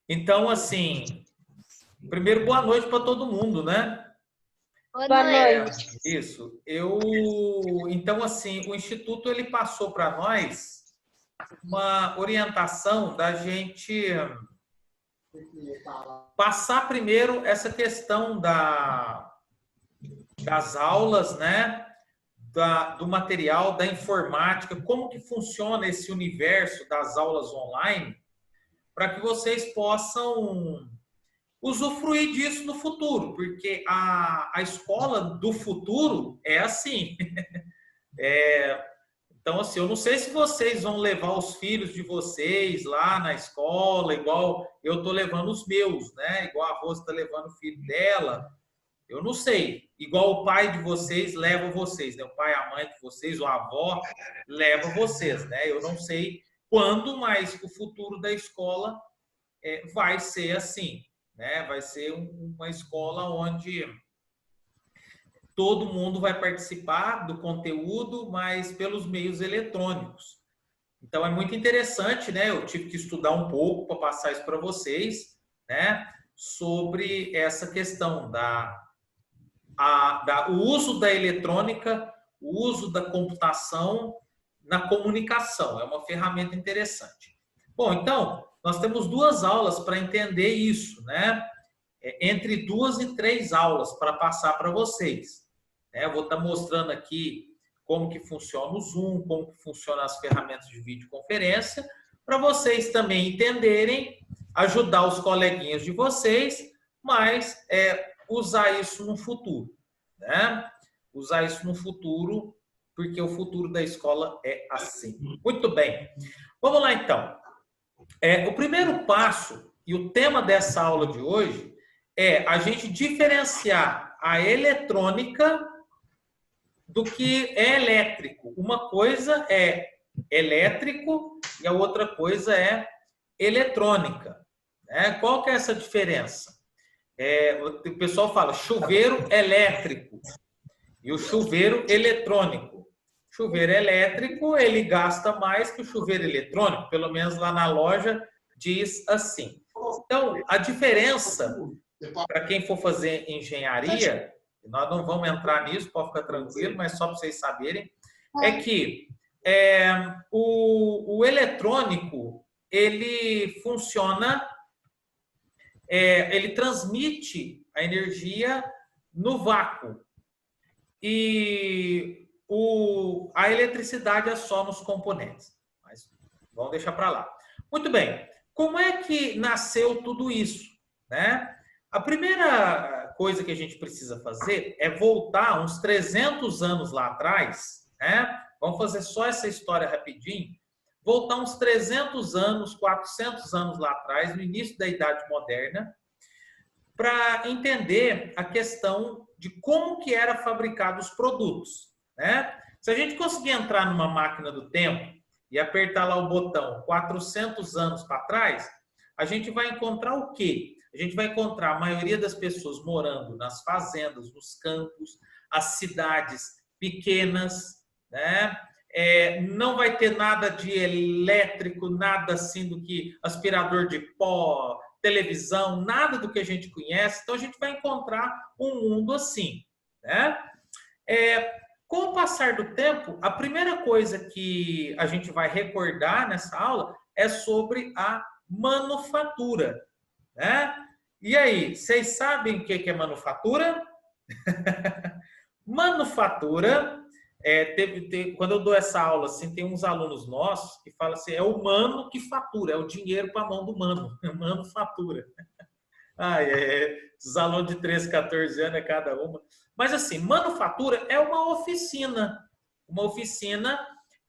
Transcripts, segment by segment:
Então, assim, primeiro, boa noite para todo mundo, né? Boa noite. Isso. Então, assim, o Instituto ele passou para nós uma orientação da gente passar primeiro essa questão das aulas, né? Do material, da informática, como que funciona esse universo das aulas online, para que vocês possam usufruir disso no futuro, porque a escola do futuro é assim. Então, assim, eu não sei se vocês vão levar os filhos de vocês lá na escola, igual eu estou levando os meus, né? Igual a Rosa está levando o filho dela. Eu não sei. Igual o pai de vocês leva vocês, né? O pai, a mãe de vocês, ou a avó leva vocês, né? Eu não sei quando, mas o futuro da escola vai ser assim, né? Vai ser uma escola onde todo mundo vai participar do conteúdo, mas pelos meios eletrônicos. Então é muito interessante, né? Eu tive que estudar um pouco para passar isso para vocês, né? Sobre essa questão o uso da eletrônica, o uso da computação na comunicação. É uma ferramenta interessante. Bom, então, nós temos 2 aulas para entender isso, né? Entre 2 e 3 aulas para passar para vocês. Eu vou estar mostrando aqui como que funciona o Zoom, como que funcionam as ferramentas de videoconferência, para vocês também entenderem, ajudar os coleguinhas de vocês, mas usar isso no futuro, né? Usar isso no futuro, porque o futuro da escola é assim. Muito bem. Vamos lá, então. O primeiro passo e o tema dessa aula de hoje é a gente diferenciar a eletrônica do que é elétrico. Uma coisa é elétrico e a outra coisa é eletrônica, né? Qual que é essa diferença? O pessoal fala chuveiro elétrico e o chuveiro eletrônico. Chuveiro elétrico, ele gasta mais que o chuveiro eletrônico, pelo menos lá na loja diz assim. Então, a diferença, para quem for fazer engenharia, nós não vamos entrar nisso, pode ficar tranquilo, mas só para vocês saberem, é que o eletrônico, ele funciona, ele transmite a energia no vácuo. E a eletricidade é só nos componentes. Mas vamos deixar para lá. Muito bem. Como é que nasceu tudo isso, né? A primeira coisa que a gente precisa fazer é voltar uns 300 anos lá atrás, né? Vamos fazer só essa história rapidinho. Voltar uns 300 anos, 400 anos lá atrás, no início da Idade Moderna, para entender a questão de como que era fabricado os produtos, né? Se a gente conseguir entrar numa máquina do tempo e apertar lá o botão 400 anos para trás, a gente vai encontrar o quê? A gente vai encontrar a maioria das pessoas morando nas fazendas, nos campos, as cidades pequenas, né? Não vai ter nada de elétrico, nada assim do que aspirador de pó, televisão, nada do que a gente conhece. Então, a gente vai encontrar um mundo assim, né? Com o passar do tempo, a primeira coisa que a gente vai recordar nessa aula é sobre a manufatura, né? E aí, vocês sabem o que é manufatura? Manufatura, quando eu dou essa aula, assim, tem uns alunos nossos que falam assim, é o mano que fatura, é o dinheiro para a mão do mano, manufatura. Os alunos de 13, 14 anos é cada uma. Mas assim, manufatura é uma oficina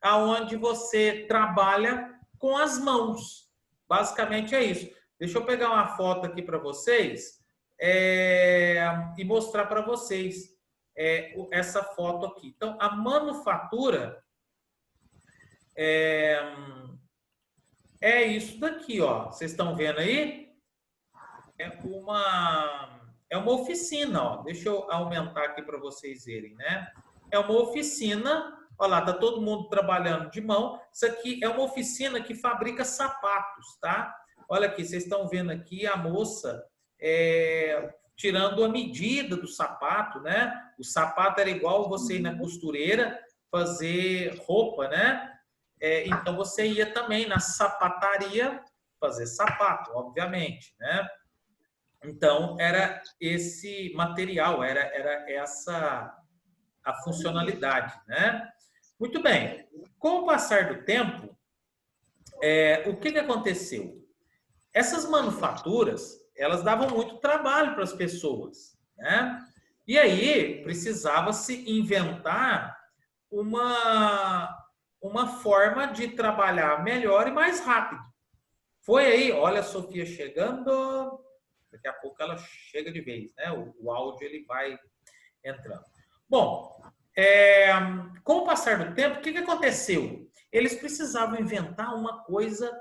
onde você trabalha com as mãos. Basicamente é isso. Deixa eu pegar uma foto aqui para vocês e mostrar para vocês essa foto aqui. Então, a manufatura é isso daqui, ó. Vocês estão vendo aí? É uma oficina, ó. Deixa eu aumentar aqui para vocês verem, né? É uma oficina, olha lá, tá todo mundo trabalhando de mão. Isso aqui é uma oficina que fabrica sapatos, tá? Olha aqui, vocês estão vendo aqui a moça tirando a medida do sapato, né? O sapato era igual você ir na costureira fazer roupa, né? Então você ia também na sapataria fazer sapato, obviamente, né? Então era esse material, era essa a funcionalidade, né? Muito bem. Com o passar do tempo, o que aconteceu? Essas manufaturas, elas davam muito trabalho para as pessoas, né? E aí precisava-se inventar uma forma de trabalhar melhor e mais rápido. Foi aí, olha a Sofia chegando, daqui a pouco ela chega de vez, né? O áudio ele vai entrando. Bom, com o passar do tempo, o que aconteceu? Eles precisavam inventar uma coisa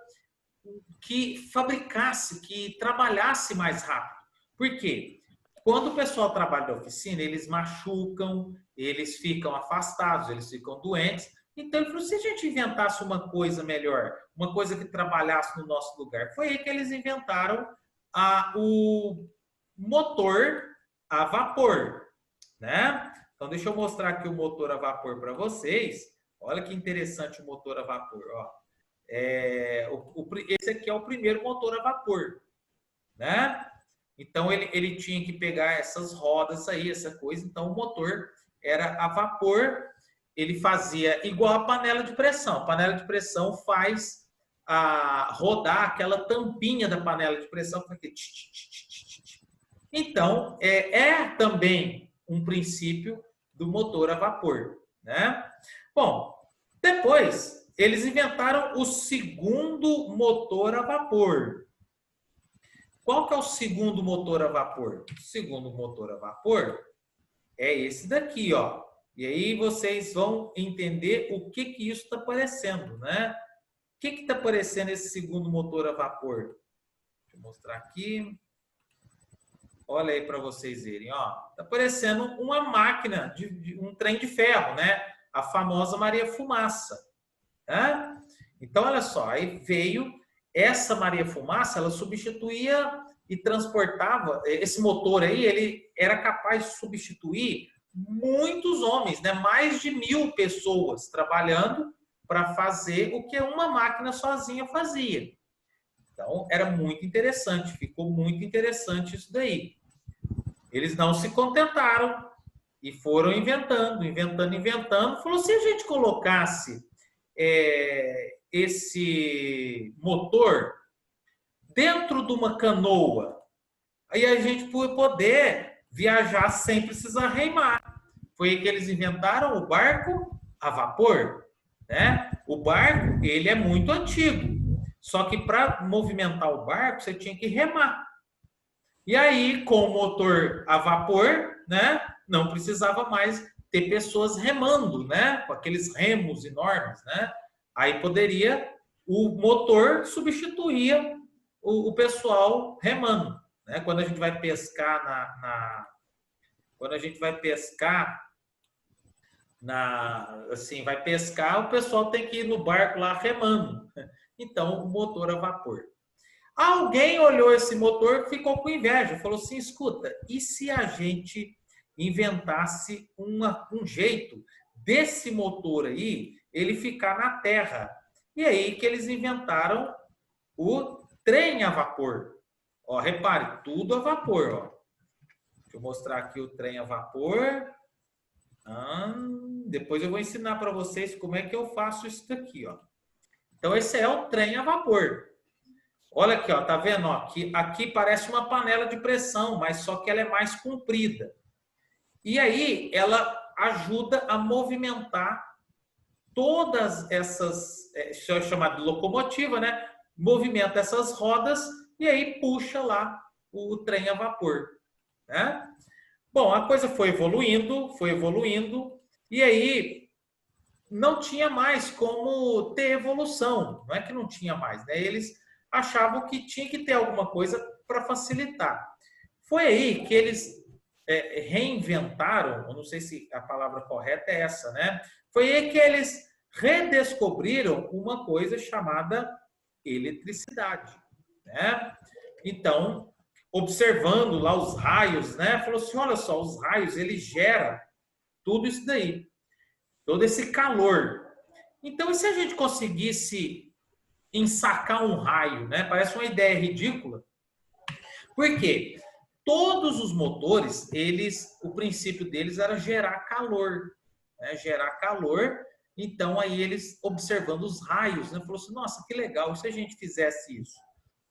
que fabricasse, que trabalhasse mais rápido. Por quê? Quando o pessoal trabalha na oficina, eles machucam, eles ficam afastados, eles ficam doentes. Então, ele falou, se a gente inventasse uma coisa melhor, uma coisa que trabalhasse no nosso lugar, foi aí que eles inventaram o motor a vapor, né? Então, deixa eu mostrar aqui o motor a vapor para vocês. Olha que interessante o motor a vapor, ó. Esse aqui é o primeiro motor a vapor, né? Então ele tinha que pegar essas rodas aí, essa coisa. Então o motor era a vapor. Ele fazia igual a panela de pressão. A panela de pressão faz rodar aquela tampinha da panela de pressão. Então também um princípio do motor a vapor, né? Bom, depois eles inventaram o segundo motor a vapor. Qual que é o segundo motor a vapor? O segundo motor a vapor é esse daqui, ó. E aí vocês vão entender o que isso está parecendo, né? O que está parecendo esse segundo motor a vapor? Deixa eu mostrar aqui. Olha aí para vocês verem, ó. Está parecendo uma máquina, um trem de ferro, né? A famosa Maria Fumaça. Né? Então, olha só, aí veio essa Maria Fumaça, ela substituía e transportava, esse motor aí, ele era capaz de substituir muitos homens, né? Mais de 1000 pessoas trabalhando para fazer o que uma máquina sozinha fazia. Então, era muito interessante, ficou muito interessante isso daí. Eles não se contentaram e foram inventando. Falou, se a gente colocasse esse motor dentro de uma canoa, aí a gente poder viajar sem precisar remar. Foi aí que eles inventaram o barco a vapor, né? O barco, ele é muito antigo, só que para movimentar o barco você tinha que remar. E aí, com o motor a vapor, né, não precisava mais ter pessoas remando, né, com aqueles remos enormes, né? Aí o motor substituía o pessoal remando, né? Quando a gente vai pescar quando a gente vai pescar assim, vai pescar, o pessoal tem que ir no barco lá remando. Então, o motor a vapor. Alguém olhou esse motor e ficou com inveja, falou assim, escuta, e se a gente inventasse um jeito desse motor aí, ele ficar na terra? E aí que eles inventaram o trem a vapor. Ó, repare, tudo a vapor, ó. Deixa eu mostrar aqui o trem a vapor. Depois eu vou ensinar para vocês como é que eu faço isso daqui, ó. Então esse é o trem a vapor. Olha aqui, ó, tá vendo? Ó, aqui parece uma panela de pressão, mas só que ela é mais comprida. E aí ela ajuda a movimentar todas essas, isso é chamado de locomotiva, né? Movimenta essas rodas e aí puxa lá o trem a vapor, né? Bom, a coisa foi evoluindo, e aí não tinha mais como ter evolução. Não é que não tinha mais, né? Eles achavam que tinha que ter alguma coisa para facilitar. Foi aí que eles reinventaram, eu não sei se a palavra correta é essa, né? Foi aí que eles redescobriram uma coisa chamada eletricidade. né? Então, observando lá os raios, né? Falou assim, olha só, os raios, ele gera tudo isso daí, todo esse calor. Então, e se a gente conseguisse ensacar um raio, né? Parece uma ideia ridícula. Por quê? Todos os motores, o princípio deles era gerar calor, né? Gerar calor. Então, aí eles, observando os raios, né? Falou assim, nossa, que legal, e se a gente fizesse isso?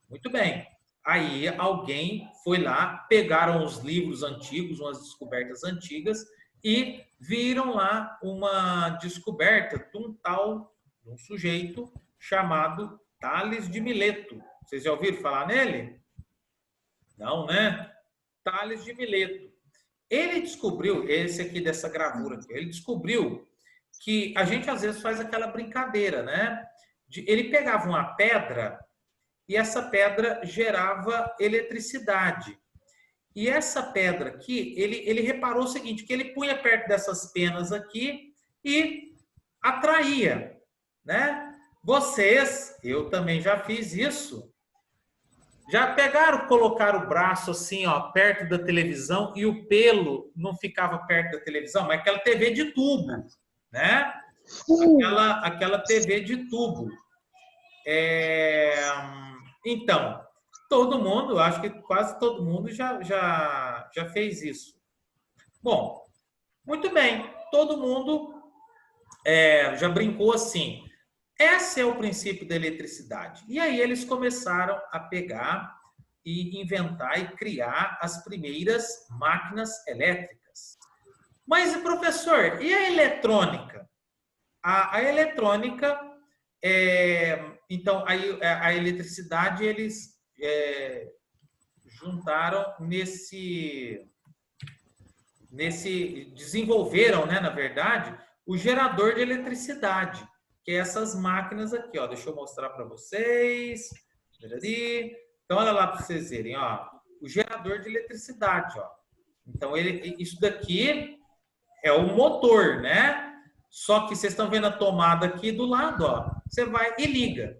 Muito bem. Aí alguém foi lá, pegaram os livros antigos, umas descobertas antigas, e viram lá uma descoberta de um sujeito chamado Tales de Mileto. Vocês já ouviram falar nele? Não, né? Tales de Mileto. Ele descobriu, esse aqui dessa gravura aqui, ele descobriu que a gente às vezes faz aquela brincadeira, né? Ele pegava uma pedra e essa pedra gerava eletricidade. E essa pedra aqui, ele reparou o seguinte, que ele punha perto dessas penas aqui e atraía, né? Vocês, eu também já fiz isso, já pegaram, colocaram o braço assim, ó, perto da televisão e o pelo não ficava perto da televisão, mas aquela TV de tubo, né? Aquela TV de tubo. Então, todo mundo, acho que quase todo mundo já fez isso. Bom, muito bem, todo mundo já brincou assim. Esse é o princípio da eletricidade. E aí eles começaram a pegar e inventar e criar as primeiras máquinas elétricas. Mas, professor, e a eletrônica? A eletrônica, então, a eletricidade, eles juntaram desenvolveram, né, na verdade, o gerador de eletricidade, que é essas máquinas aqui, ó. Deixa eu mostrar para vocês. Então, olha lá para vocês verem, ó. O gerador de eletricidade, ó. Então, isso daqui é o motor, né? Só que vocês estão vendo a tomada aqui do lado, ó. Você vai e liga.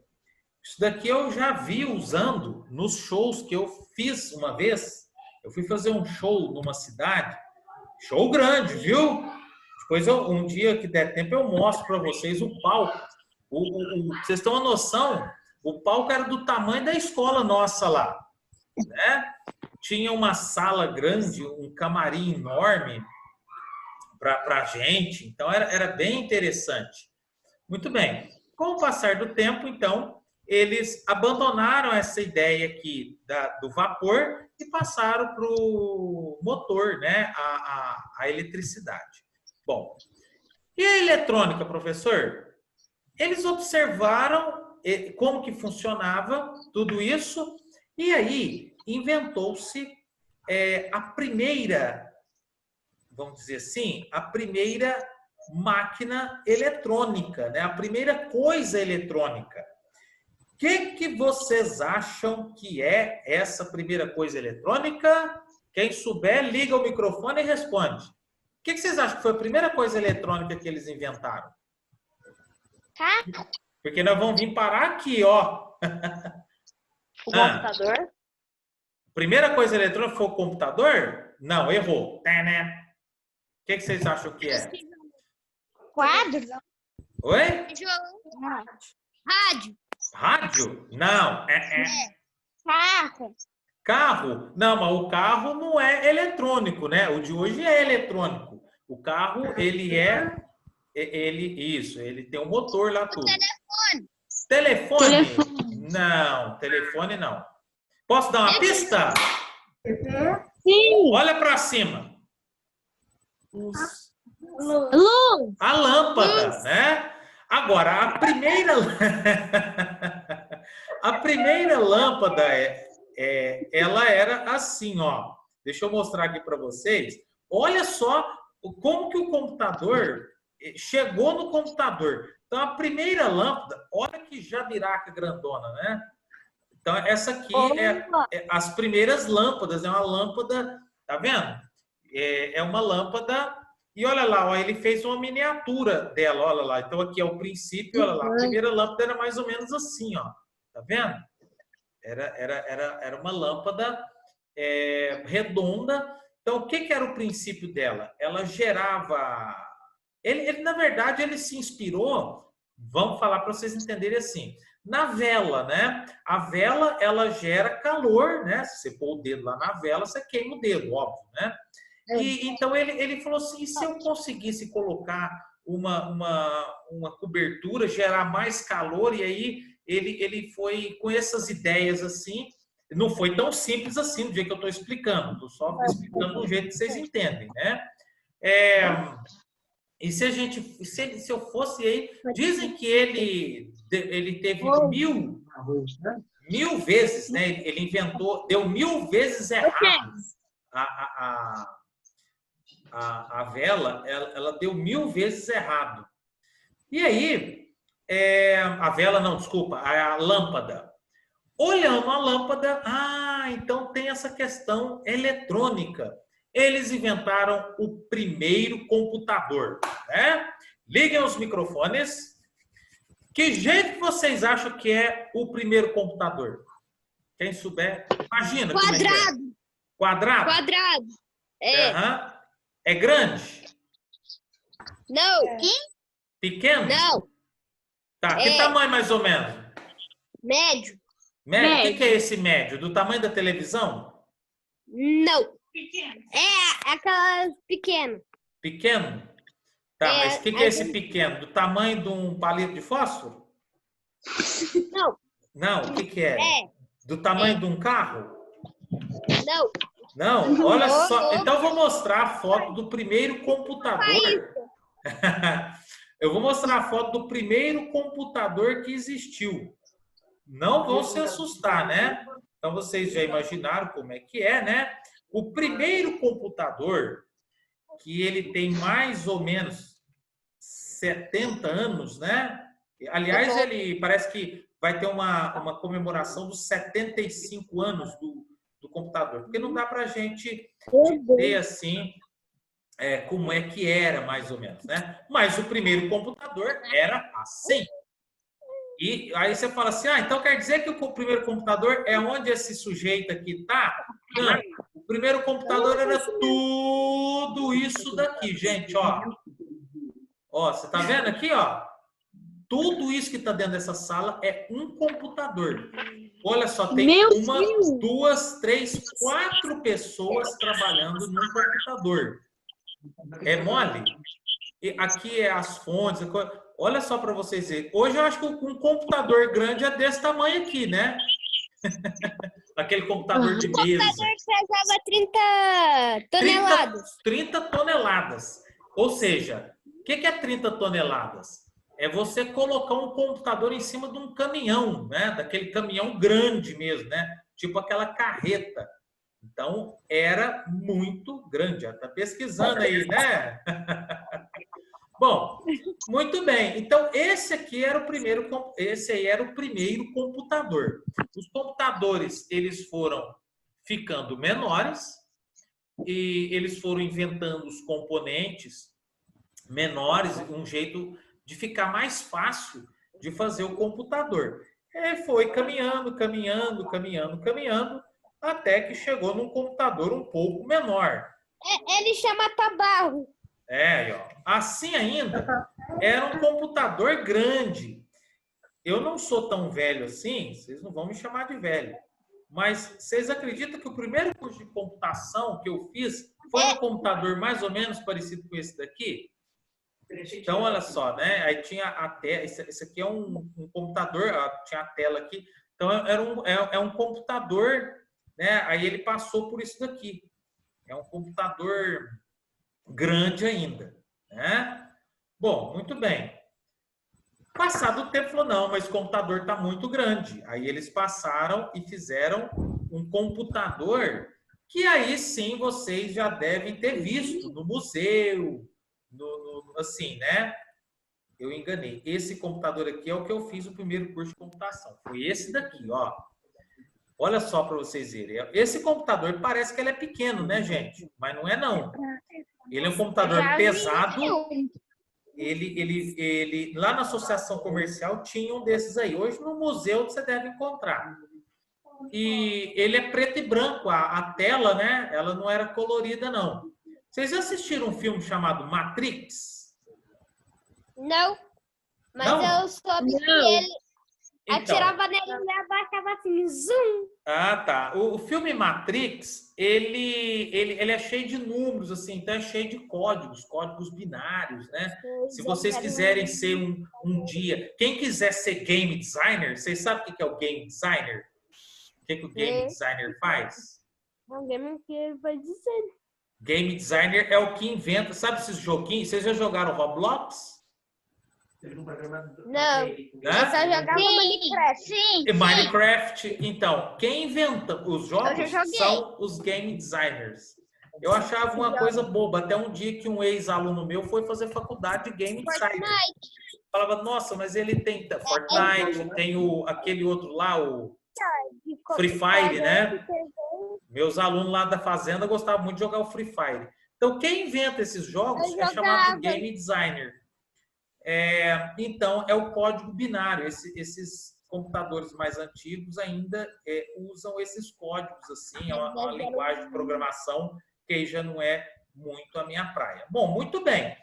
Isso daqui eu já vi usando nos shows que eu fiz uma vez. Eu fui fazer um show numa cidade, show grande, viu? Depois, um dia que der tempo, eu mostro para vocês o palco. Vocês têm uma noção? O palco era do tamanho da escola nossa lá, né? Tinha uma sala grande, um camarim enorme para a gente. Então, era bem interessante. Muito bem. Com o passar do tempo, então, eles abandonaram essa ideia aqui do vapor e passaram para o motor, né? A eletricidade. Bom, e a eletrônica, professor? Eles observaram como que funcionava tudo isso e aí inventou-se a primeira, vamos dizer assim, a primeira máquina eletrônica, né? A primeira coisa eletrônica. O que vocês acham que é essa primeira coisa eletrônica? Quem souber, liga o microfone e responde. O que vocês acham que foi a primeira coisa eletrônica que eles inventaram? Porque nós vamos vir parar aqui, ó. O computador? Primeira coisa eletrônica foi o computador? Não, errou. O que vocês acham que é? Quadro? Oi? Rádio. Rádio? Não. Carro. Carro? Não, mas o carro não é eletrônico, né? O de hoje é eletrônico. O carro, ele tem um motor lá tudo. Telefone? Não, telefone não. Posso dar uma pista? Sim. Olha para cima. Luz. A lâmpada, né? Agora, a primeira lâmpada ela era assim, ó. Deixa eu mostrar aqui para vocês. Olha só como que o computador chegou no computador. Então, a primeira lâmpada, olha que jabiraca grandona, né? Então, essa aqui é as primeiras lâmpadas. É uma lâmpada, tá vendo? É uma lâmpada. E olha lá, ó, ele fez uma miniatura dela, olha lá. Então, aqui é o princípio, olha lá. A primeira lâmpada era mais ou menos assim, ó. Tá vendo? Era uma lâmpada redonda. Então, o que era o princípio dela? Ela gerava... na verdade, ele se inspirou, vamos falar para vocês entenderem assim, na vela, né? A vela, ela gera calor, né? Se você pôr o dedo lá na vela, você queima o dedo, óbvio, né? E então ele falou assim, se eu conseguisse colocar uma cobertura, gerar mais calor, e aí ele foi com essas ideias assim, não foi tão simples assim do jeito que eu estou explicando, estou só explicando do jeito que vocês entendem, né? E se eu fosse aí, dizem que ele teve mil vezes, né? Ele inventou, deu 1000 vezes errado a vela, ela deu 1000 vezes errado. E aí, a vela não, desculpa, a lâmpada. Olhando a lâmpada, então tem essa questão eletrônica. Eles inventaram o primeiro computador, né? Liguem os microfones. Que jeito que vocês acham que é o primeiro computador? Quem souber, imagina. Quadrado. Quadrado? Quadrado. Uhum. É grande? Não. Pequeno? Não. Tá, que tamanho mais ou menos? Médio. Médio? O que é esse médio? Do tamanho da televisão? Não. Pequeno. É aquelas pequeno. Pequeno? Tá, mas o que é esse pequeno? Do tamanho de um palito de fósforo? Não. Não, o que é? Do tamanho de um carro? Não. Não? Olha só. Então eu vou mostrar a foto do primeiro computador. Eu vou mostrar a foto do primeiro computador que existiu. Não vão se assustar, né? Então vocês já imaginaram como é que é, né? O primeiro computador, que ele tem mais ou menos 70 anos, né? Aliás, ele parece que vai ter uma comemoração dos 75 anos do computador, porque não dá para a gente dizer assim como é que era, mais ou menos, né? Mas o primeiro computador era assim. E aí você fala assim, então quer dizer que o primeiro computador é onde esse sujeito aqui está? Não, o primeiro computador era tudo isso daqui, gente, ó. Ó, você tá vendo aqui, ó? Tudo isso que está dentro dessa sala é um computador. Olha só, tem uma, 2, 3, 4 pessoas trabalhando num computador. É mole? E aqui é as fontes. Olha só para vocês verem. Hoje eu acho que um computador grande é desse tamanho aqui, né? Aquele computador de mesa. O computador pesava 30 toneladas. 30 toneladas. Ou seja, o que é 30 toneladas? É você colocar um computador em cima de um caminhão, né? Daquele caminhão grande mesmo, né? Tipo aquela carreta. Então, era muito grande. Está pesquisando aí, né? Bom, muito bem. Então, esse aí era o primeiro computador. Os computadores, eles foram ficando menores e eles foram inventando os componentes menores, um jeito de ficar mais fácil de fazer o computador. E foi caminhando, até que chegou num computador um pouco menor. Ele chama tabarro. Ó. Assim ainda, era um computador grande. Eu não sou tão velho assim, vocês não vão me chamar de velho. Mas vocês acreditam que o primeiro curso de computação que eu fiz foi um computador mais ou menos parecido com esse daqui? Então, olha só, né? Aí tinha a tela, esse aqui é um computador, tinha a tela aqui. Então, é um computador, né? Aí ele passou por isso daqui. É um computador grande ainda, né? Bom, muito bem. Passado o tempo, falou, não, mas o computador está muito grande. Aí eles passaram e fizeram um computador que aí sim vocês já devem ter visto no museu, assim, né? Eu enganei. Esse computador aqui é o que eu fiz o primeiro curso de computação. Foi esse daqui, ó. Olha só para vocês verem. Esse computador parece que ele é pequeno, né, gente? Mas não é, não. Ele é um computador pesado. Ele lá na associação comercial tinha um desses aí. Hoje no museu você deve encontrar. e ele é preto e branco, a tela, né? Ela não era colorida, não. Vocês assistiram um filme chamado Matrix? Não, mas Não? eu soube que Não. ele Então, atirava nele e abaixava assim, zoom. tá. O filme Matrix, ele é cheio de números, assim, então é cheio de códigos binários, né? Se vocês quiserem ser um dia... Quem quiser ser game designer, vocês sabem o que é o game designer? O que o game designer faz? Alguém que ele vai dizer. Game designer é o que inventa... Sabe esses joguinhos? Vocês já jogaram Roblox? Não, Né? eu só jogava Minecraft. Sim, E Minecraft, então, quem inventa os jogos Eu já joguei. são os game designers. Eu achava uma coisa boba, até um dia que um ex-aluno meu foi fazer faculdade de game designer. Falava, nossa, mas ele tem Fortnite, tem aquele outro lá, o Free Fire, né? Meus alunos lá da fazenda gostavam muito de jogar o Free Fire. Então, quem inventa esses jogos é chamado de game designer. Então, é o código binário. Esses computadores mais antigos ainda usam esses códigos, assim, é uma linguagem de programação que aí já não é muito a minha praia. Bom, muito bem.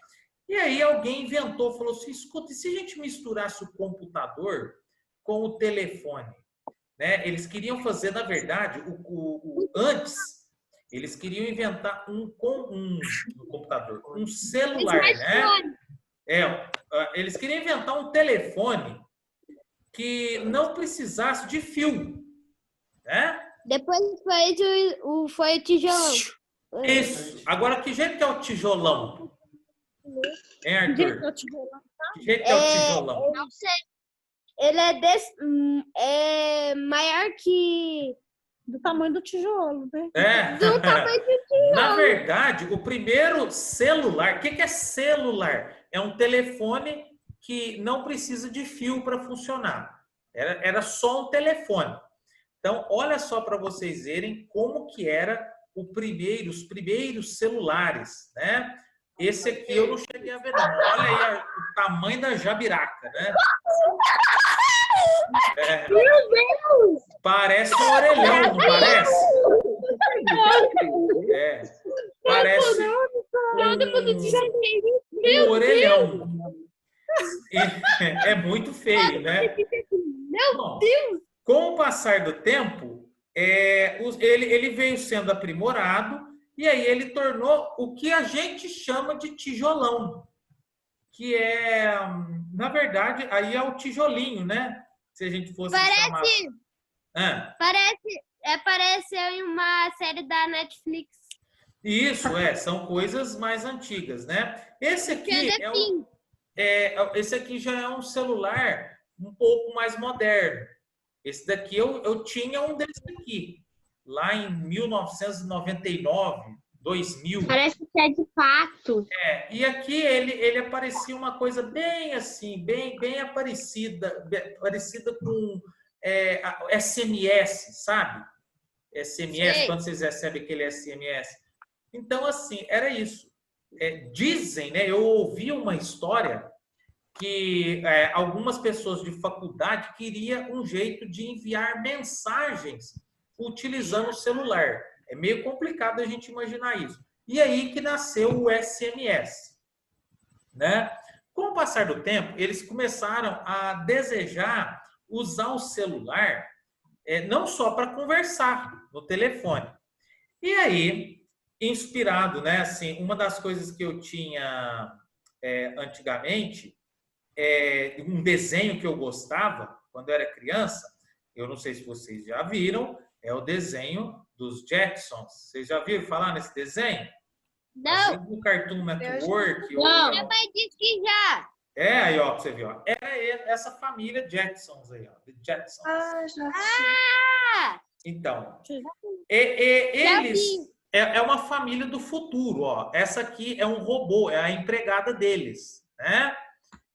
E aí alguém inventou, falou assim, escuta, e se a gente misturasse o computador com o telefone? Né? Eles queriam fazer, na verdade, antes, eles queriam inventar um computador, um celular, né? Eles queriam inventar um telefone que não precisasse de fio, né? Depois foi o tijolão. Isso. Agora, que jeito que é o tijolão? Arthur? Que jeito que é o tijolão? Não sei. Ele é maior que... Do tamanho do tijolo, né? Do tamanho do tijolo. Na verdade, o primeiro celular... O que é celular? É um telefone que não precisa de fio para funcionar. Era só um telefone. Então, olha só para vocês verem como que era os primeiros celulares, né? Esse aqui eu não cheguei a ver, não. Olha aí o tamanho da jabiraca, né? Meu Deus! Parece um orelhão, não parece? Parece um orelhão. É muito feio, né? Meu Deus! Com o passar do tempo, ele veio sendo aprimorado e aí ele tornou o que a gente chama de tijolão, que na verdade, aí é o tijolinho, né? Se a gente fosse chamar... Parece uma série da Netflix. Isso, são coisas mais antigas, né? Esse aqui esse aqui já é um celular um pouco mais moderno. Esse daqui eu tinha um desse aqui, lá em 1999, 2000. Parece que é de pato. E aqui ele aparecia uma coisa bem assim, bem parecida com SMS, sabe? SMS, quando vocês recebem aquele SMS. Então, assim, era isso. Dizem, né? Eu ouvi uma história que algumas pessoas de faculdade queriam um jeito de enviar mensagens utilizando o celular. É meio complicado a gente imaginar isso. E aí que nasceu o SMS, né? Com o passar do tempo, eles começaram a desejar usar o celular não só para conversar no telefone. E aí, inspirado, né? Assim, uma das coisas que eu tinha antigamente, um desenho que eu gostava quando eu era criança, eu não sei se vocês já viram, é o desenho dos Jetsons. Vocês já viram falar nesse desenho? Não. Assim, do Cartoon Network. Minha mãe disse que já. Aí, ó, pra você ver, ó. Era essa família Jetsons aí, ó. The Jetsons. Ah! Então, eles... É uma família do futuro, ó. Essa aqui é um robô, é a empregada deles, né?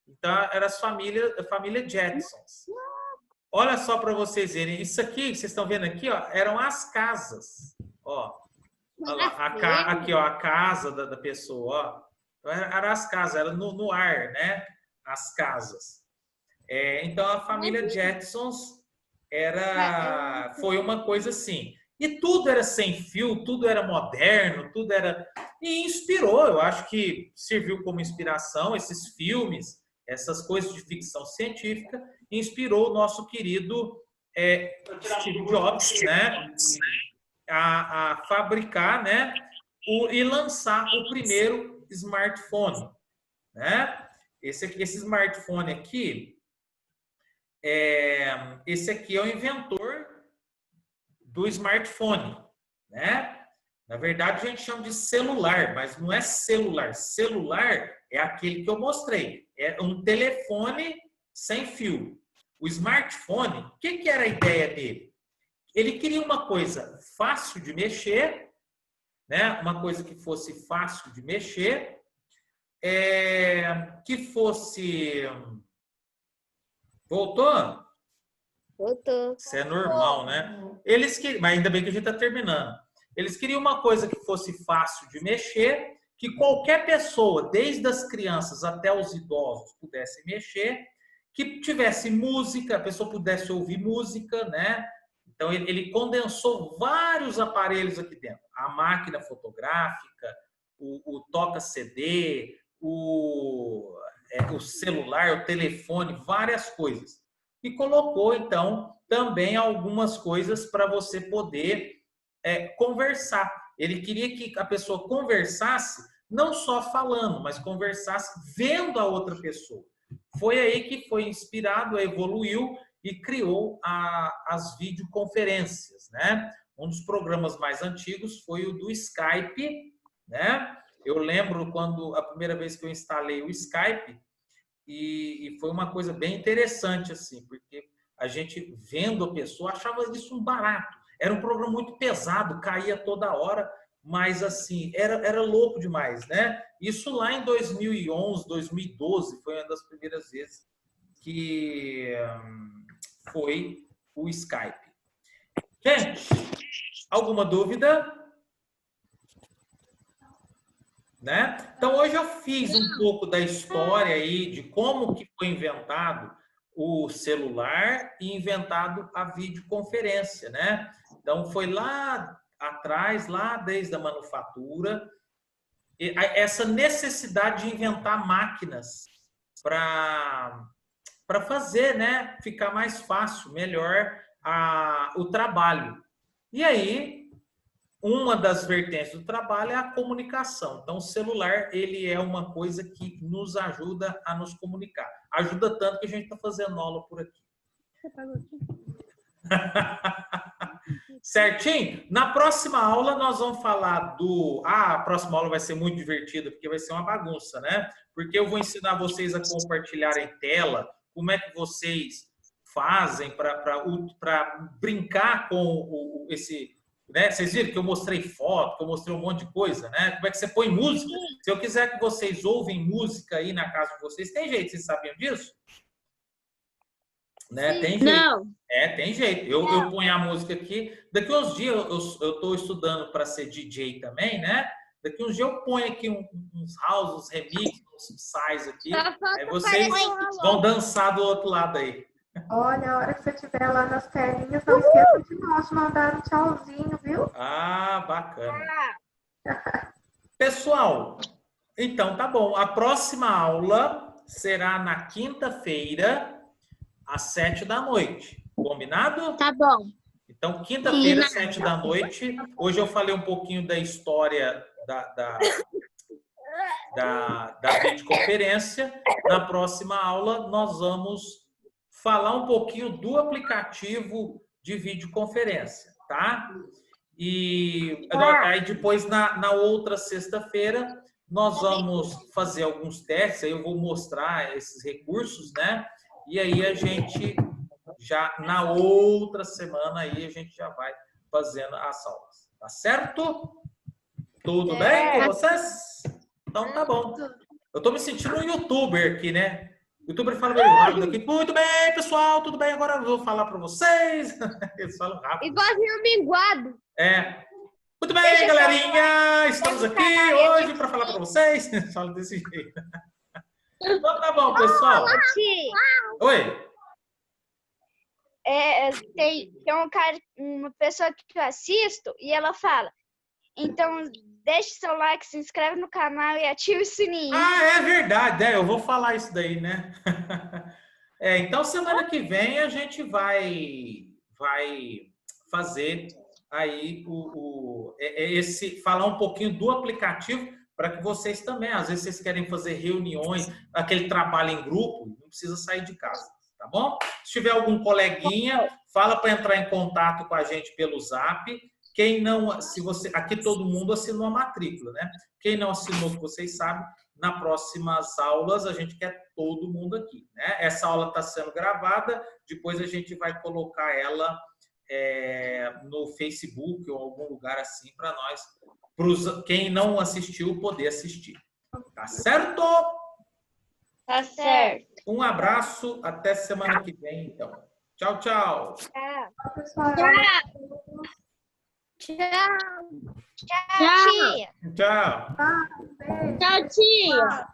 Então, era a família Jetsons. Olha só para vocês verem. Isso aqui, que vocês estão vendo aqui, ó, eram as casas. Ó, olha lá, aqui, ó, a casa da pessoa, ó. Então, era as casas, era no ar, né? As casas. Então, a família Jetsons foi uma coisa assim. E tudo era sem fio, tudo era moderno, tudo era... E inspirou, eu acho que serviu como inspiração esses filmes, essas coisas de ficção científica, inspirou o nosso querido Steve Jobs, né, a fabricar, né, e lançar o primeiro smartphone, né? Esse smartphone aqui, esse aqui é o inventor do smartphone, né? Na verdade, a gente chama de celular, mas não é celular. Celular é aquele que eu mostrei. É um telefone sem fio. O smartphone, o que era a ideia dele? Ele queria uma coisa fácil de mexer, né? Uma coisa que fosse fácil de mexer, que fosse... Voltou? Voltou. Isso é normal, né? Mas ainda bem que a gente está terminando. Eles queriam uma coisa que fosse fácil de mexer, que qualquer pessoa, desde as crianças até os idosos, pudesse mexer, que tivesse música, a pessoa pudesse ouvir música, né? Então, ele condensou vários aparelhos aqui dentro. A máquina fotográfica, o toca-CD, o celular, o telefone, várias coisas. E colocou, então, também algumas coisas para você poder conversar. Ele queria que a pessoa conversasse, não só falando, mas conversasse vendo a outra pessoa. Foi aí que foi inspirado, evoluiu e criou as videoconferências, né? Um dos programas mais antigos foi o do Skype, né? Eu lembro quando a primeira vez que eu instalei o Skype, e foi uma coisa bem interessante, assim, porque a gente, vendo a pessoa, achava isso um barato. Era um programa muito pesado, caía toda hora, mas, assim, era louco demais, né? Isso lá em 2011, 2012, foi uma das primeiras vezes que foi o Skype. Gente, alguma dúvida? Né? Então, hoje eu fiz um pouco da história aí de como que foi inventado o celular e inventado a videoconferência, né? Então, foi lá atrás, lá desde a manufatura, essa necessidade de inventar máquinas para fazer, né, ficar mais fácil, melhor o trabalho. E aí, uma das vertentes do trabalho é a comunicação. Então, o celular, ele é uma coisa que nos ajuda a nos comunicar. Ajuda tanto que a gente está fazendo aula por aqui. Certinho? Na próxima aula, nós vamos falar a próxima aula vai ser muito divertida, porque vai ser uma bagunça, né? Porque eu vou ensinar vocês a compartilharem tela, como é que vocês fazem para brincar com esse... Né? Vocês viram que eu mostrei foto, que eu mostrei um monte de coisa, né? Como é que você põe música? Se eu quiser que vocês ouvem música aí na casa de vocês, tem jeito, vocês sabiam disso? Né? Tem jeito. Não. Tem jeito. Eu ponho a música aqui. Daqui uns dias eu estou estudando para ser DJ também, né? Daqui uns dias eu ponho aqui uns house, uns remix, uns sais aqui. Aí vocês vão dançar do outro lado aí. Olha, a hora que você estiver lá nas telinhas, não esqueça de nós mandar um tchauzinho, viu? Ah, bacana. Pessoal, então tá bom. A próxima aula será na quinta-feira, às 7h. Combinado? Tá bom. Então, quinta-feira, 7h. Hoje eu falei um pouquinho da história da videoconferência. Na próxima aula, nós vamos falar um pouquinho do aplicativo de videoconferência, tá? E aí depois, na outra sexta-feira, nós vamos fazer alguns testes, aí eu vou mostrar esses recursos, né? E aí a gente já, na outra semana, aí a gente já vai fazendo as aulas, tá certo? Tudo bem com vocês? Então tá bom. Eu tô me sentindo um youtuber aqui, né? O youtuber fala meio rápido aqui. Muito bem, pessoal, tudo bem? Agora eu vou falar para vocês. Eles falam rápido. Igualzinho o minguado. Muito bem, galerinha. Estamos aqui hoje para falar para vocês. Fala desse jeito. Então tá bom, pessoal. Oi. tem uma pessoa que eu assisto e ela fala, então deixe seu like, se inscreve no canal e ative o sininho. Ah, é verdade. Eu vou falar isso daí, né? Então, semana que vem a gente vai fazer aí falar um pouquinho do aplicativo para que vocês também, às vezes vocês querem fazer reuniões, aquele trabalho em grupo, não precisa sair de casa, tá bom? Se tiver algum coleguinha, fala para entrar em contato com a gente pelo Zap. Quem não, aqui todo mundo assinou a matrícula, né? Quem não assinou, que vocês sabem, nas próximas aulas a gente quer todo mundo aqui, né? Essa aula está sendo gravada, depois a gente vai colocar ela no Facebook ou algum lugar assim para nós, quem não assistiu poder assistir. Tá certo? Tá certo. Um abraço, até semana que vem, então. Tchau, tchau. Tchau. Pessoal, Tchau, Tchau. tia. Tchau. beijo. Tchau, tia.